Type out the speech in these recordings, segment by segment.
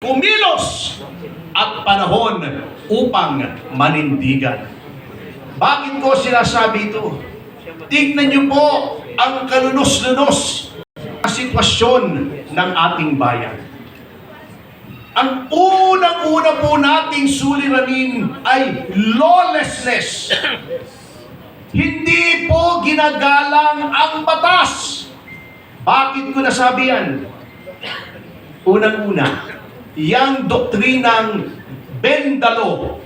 kumilos at panahon upang manindigan. Bakit ko sinasabi ito? Tignan niyo po ang kalunos-lunos na sitwasyon ng ating bayan. Ang unang-una po nating suliranin ay lawlessness. Hindi po ginagalang ang batas. Bakit ko nasabi yan? Unang-una, yang doktrinang bendalo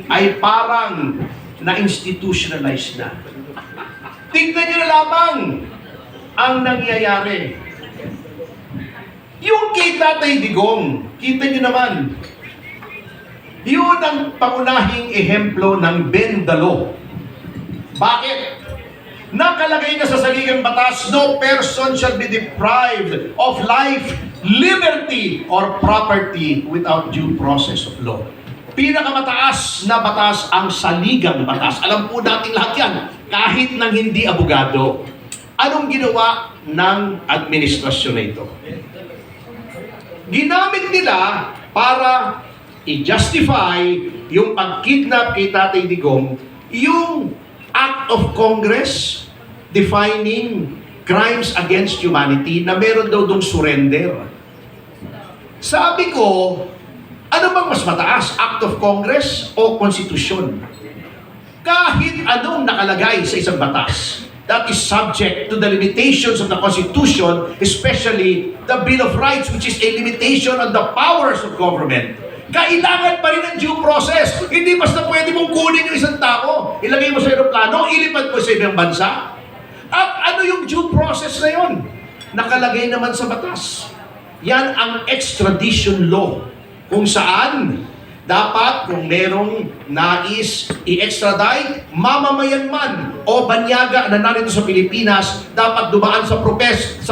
ay parang na-institutionalize na. Tingnan nyo na lamang ang nangyayari. Yung kay Tatay Digong, kita nyo naman, yun ang pangunahing ehemplo ng bendalo. Bakit? Nakalagay na sa saligang batas, no person shall be deprived of life, liberty, or property without due process of law. Pinakamataas na batas ang saligang batas. Alam po natin lahat yan, kahit nang hindi abogado. Anong ginawa ng administrasyon na ito? Ginamit nila para i-justify yung pag-kidnap kay Tatay Digong, yung Act of Congress defining crimes against humanity na meron daw dong surrender. Sabi ko, ano bang mas mataas? Act of Congress o Konstitusyon? Kahit anong nakalagay sa isang batas that is subject to the limitations of the Constitution, especially the Bill of Rights, which is a limitation on the powers of government, kailangan pa rin ng due process. Hindi basta pwede mong kunin yung isang tao, ilagay mo sa aeroplano, ilipad mo sa ibang bansa. At ano yung due process na yun? Nakalagay naman sa batas. Yan ang extradition law. Kung saan dapat kung merong nais i-extradite, mamamayan man o banyaga na narito sa Pilipinas, dapat dumaan sa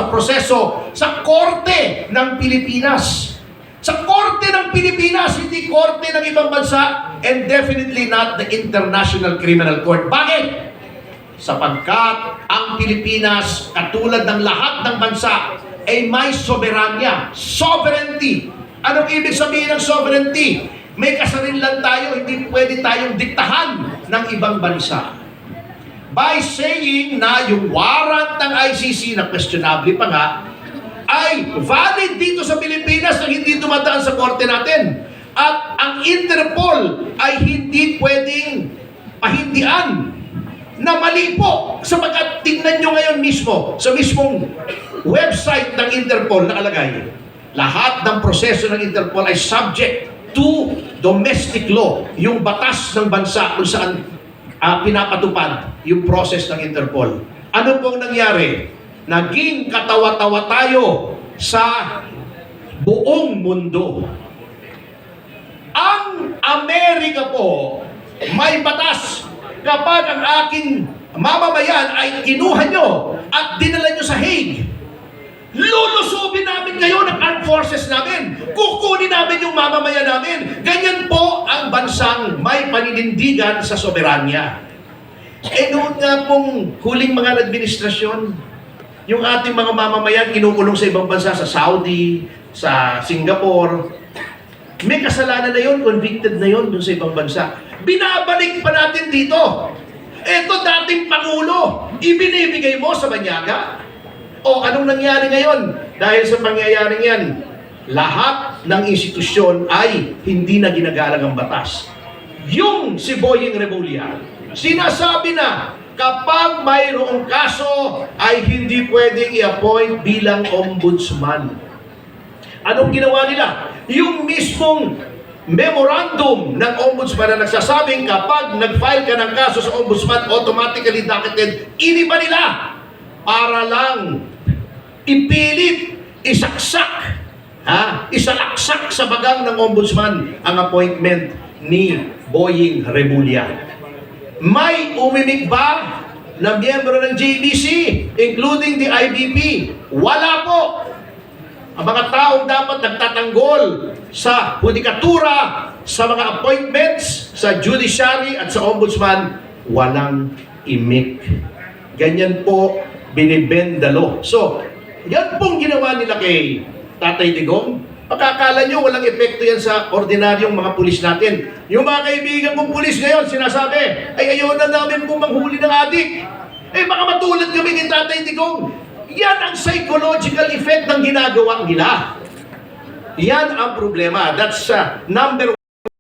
proseso sa Korte ng Pilipinas. Sa Korte ng Pilipinas, hindi Korte ng ibang bansa, and definitely not the International Criminal Court. Bakit? Sapagkat ang Pilipinas, katulad ng lahat ng bansa, ay may soberanya, sovereignty. Anong ibig sabihin ng sovereignty? May kasarinlan tayo, hindi pwede tayong diktahan ng ibang bansa. By saying na yung warrant ng ICC na questionable pa nga, ay valid dito sa Pilipinas na hindi dumadaan sa korte natin. At ang Interpol ay hindi pwedeng pahindian na mali po. Sapagkat tingnan nyo ngayon mismo, sa mismong website ng Interpol nakalagay, lahat ng proseso ng Interpol ay subject to domestic law, yung batas ng bansa kung saan pinapatupad yung process ng Interpol. Ano pong nangyari? Naging katawa-tawa tayo sa buong mundo. Ang Amerika po, may batas. Kapag ang aking mamamayan ay kinuha nyo at dinala nyo sa Hague, lulusubin namin kayo ng armed forces namin. Kukunin namin yung mamamayan namin. Ganyan po ang bansang may paninindigan sa soberanya. Noon nga pong huling mga administrasyon, yung ating mga mamamayan kinukulong sa ibang bansa, sa Saudi, sa Singapore. May kasalanan na yun, convicted na yun dun sa ibang bansa. Binabalik pa natin dito. Eto dating Pangulo, ibinibigay mo sa banyaga. O anong nangyari ngayon? Dahil sa pangyayaring yan, lahat ng institusyon ay hindi na ginagalang ang batas. Yung si Boying Remulla, sinasabi na kapag mayroong kaso ay hindi pwedeng i-appoint bilang ombudsman. Anong ginawa nila? Yung mismong memorandum ng ombudsman na nagsasabing kapag nag-file ka ng kaso sa ombudsman, automatically docketed, iniba nila para lang ipilit, isaksak, isalaksak sa bagang ng ombudsman ang appointment ni Boying Remulla. May umimik ba na miyembro ng JBC, including the IBP? Wala po. Ang mga taong dapat nagtatanggol sa hudikatura, sa mga appointments, sa judiciary at sa ombudsman, walang imik. Ganyan po binibendalo. So, yan pong ginawa nila kay Tatay Digong. Pakakala nyo, walang epekto yan sa ordinaryong mga pulis natin. Yung mga kaibigan kong pulis ngayon, sinasabi, ay ayaw na namin pong manghuli ng adik. Eh baka matulad kami ni Tatay Digong. Yan ang psychological effect ng ginagawa nila. Yan ang problema. That's number